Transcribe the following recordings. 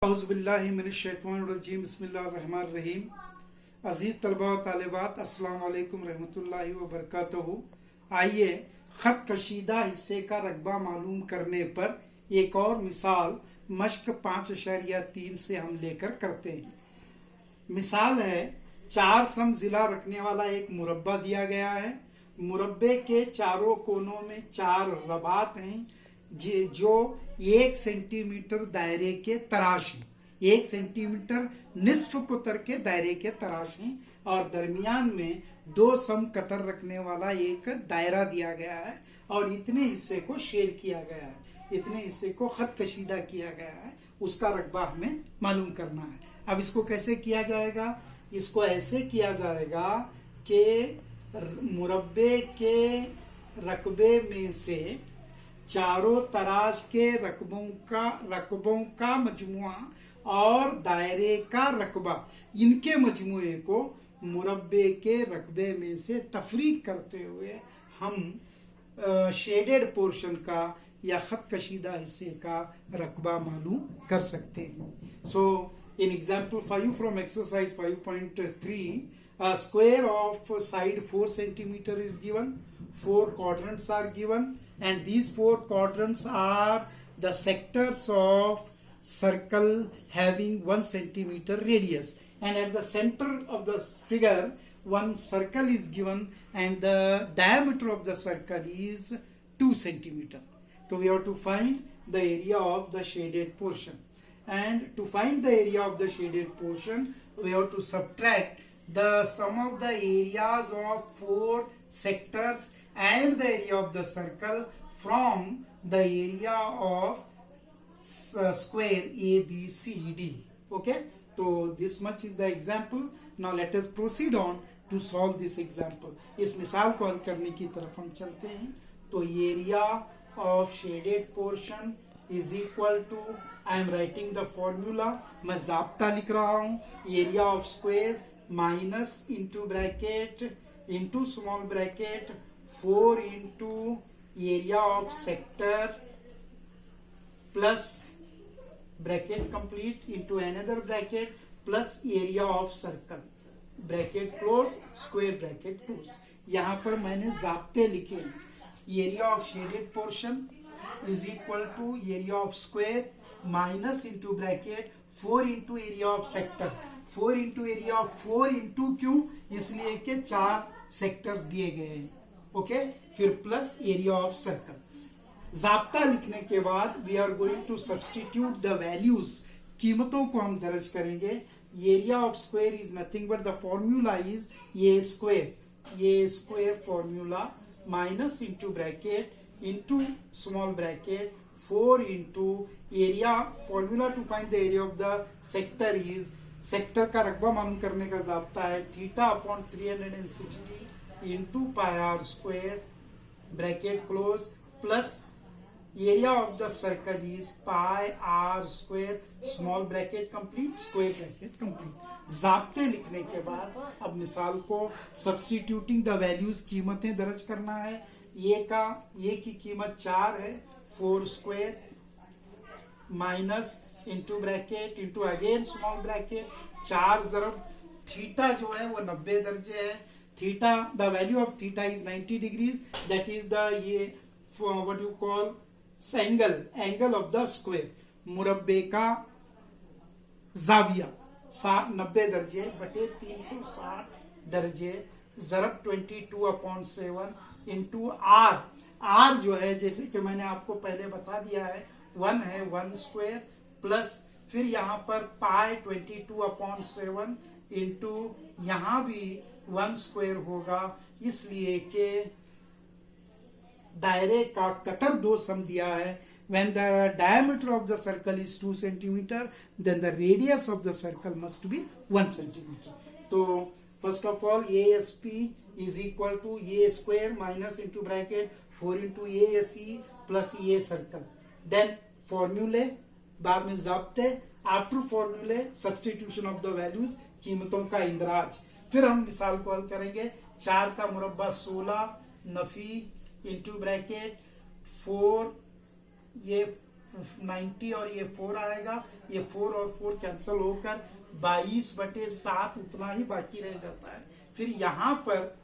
औज़ुबिल्लाहिमिनश्शैतानिर्रजीम बिस्मिल्लाहिर्रहमानिर्रहीम। अजीज़ तलबा व तालिबात, अस्सलाम वालेकुम रहमतुल्लाहि व बरकातहू। आइए ख़त कशीदा हिस्से का रकबा मालूम करने पर एक और मिसाल मश्क 5.3 से हम लेकर करते हैं। मिसाल है, 4 सम जिला रखने वाला एक मुरब्बा दिया गया है। मुरब्बे के चारों कोनों में 4 रबात हैं जो 1 सेंटीमीटर दायरे के तराश हैं। 1 सेंटीमीटर निस्फ कुतर के दायरे के तराश हैं और दरमियान में 2 सम कतर रखने वाला एक दायरा दिया गया है और इतने हिस्से को शेड किया गया है, इतने हिस्से को खत कशीदा किया गया है। उसका रकबा हमें मालूम करना है। अब इसको कैसे किया जाएगा? इसको ऐसे किया जाएगा कि मुरब्बे के रकबे में से चारों तराश के रकबों का मजमुआ और दायरे का रकबा, इनके मजमुए को मुरब्बे के रकबे में से तफरीक करते हुए हम शेडेड पोर्शन का या खत कशीदा हिस्से का रकबा मालूम कर सकते हैं। So in example 5 from exercise 5.3, a square of side 4 centimeter is given, 4 quadrants are given, and these 4 quadrants are the sectors of circle having 1 centimeter radius, and at the center of the figure one circle is given and the diameter of the circle is 2 centimeter. So we have to find the area of the shaded portion, and to find the area of the shaded portion we have to subtract the sum of the areas of 4 sectors and the area of the circle from the area of square ABCD. Okay, so this much is the example. Now let us proceed on to solve this example. इस मिसाल को हल करने की तरफ हम चलते हैं। तो area of shaded portion is equal to, I am writing the formula, मैं ज़ाब्ता लिख रहा हूँ, area of square minus into bracket into small bracket 4 into area of sector plus bracket complete into another bracket plus area of circle, bracket close, square bracket close. यहाँ पर मैंने ज़ाब्ते लिखे हैं। area of shaded portion is equal to area of square minus into bracket 4 into area of sector, 4 into area of 4 into क्यों? इसलिए कि 4 sectors दिए गए हैं। ओके, फिर प्लस एरिया ऑफ सर्कल। ज़ाब्ता लिखने के बाद we are going to substitute the values, कीमतों को हम दर्ज करेंगे। Area of square is nothing but the formula is ये square formula minus into bracket into small bracket 4 into area, formula to find the area of the sector is, sector का रकबा मालूम करने का ज़ाब्ता है theta upon 360 into pi r square bracket close plus area of the circle is pi r square small bracket complete square bracket complete. ज़ाब्ते लिखने के बाद अब मिसाल को सब्स्टिट्यूटिंग द वैल्यूज, कीमतें दर्ज करना है। ये की कीमत 4 है, 4 square minus into bracket into again small bracket 4 ज़रब थीटा जो है वो 90 दर्जे है। Theta, the value of theta is 90 degrees, that is the what you call angle of the square. मुरब्बे का जाविया 90 दर्जे बटे 360 दर्जे ज़रब 22/7 इंटू आर जो है, जैसे कि मैंने आपको पहले बता दिया है, 1 है 1 स्क्वायर प्लस फिर यहाँ पर पाई 22/7 इंटू यहाँ भी 1 स्क्वायर होगा, इसलिए कि दायरे का कतर 2 सम दिया है। When the diameter of the circle is 2 centimeter, then the radius of the circle must be 1 centimeter. तो first of all ASP is equal to A square minus into bracket 4 into ASE plus A circle. Then formulae, बाद में ज़ाब्ते, after फॉर्मूले substitution of the values, कीमतों का इंदराज। फिर हम मिसाल को हल करेंगे। 4 का मुरब्बा 16 नफी इंटू ब्रैकेट 4, ये 90 और ये 4 आएगा, ये 4 और 4 कैंसिल होकर 22/7 उतना ही बाकी रह जाता है। फिर यहाँ पर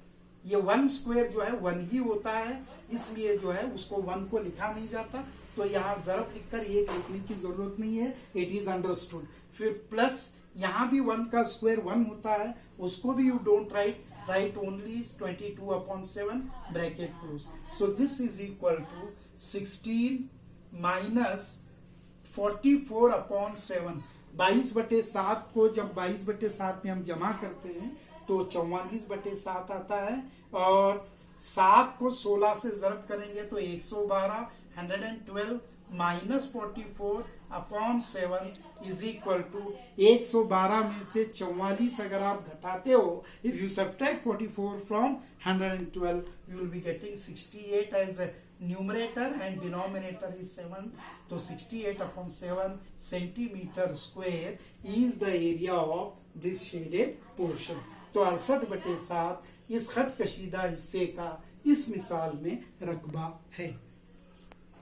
ये 1 स्क्वायर जो है 1 ही होता है, इसलिए जो है उसको 1 को लिखा नहीं जाता, तो यहाँ ज़रब लिखकर 1 लिखने की जरूरत नहीं है, इट इज अंडरस्टूड। फिर प्लस यहाँ भी 1 का स्क्वायर 1 होता है, उसको भी you don't write only 22/7 bracket close. So this is equal to 16 minus 44/7। 22/7 को जब 22/7 में हम जमा करते हैं तो 44/7 आता है, और 7 को 16 से ज़रब करेंगे तो 112 112 माइनस 44/7 इज इक्वल टू 112 में से 44 अगर आप घटाते हो, if you subtract 44 from 112 you will be getting 68 as numerator and denominator is 7, तो 68/7 centimetre square is the area of this shaded portion. तो 68/7 इस खत कशीदा हिस्से का इस मिसाल में रकबा है।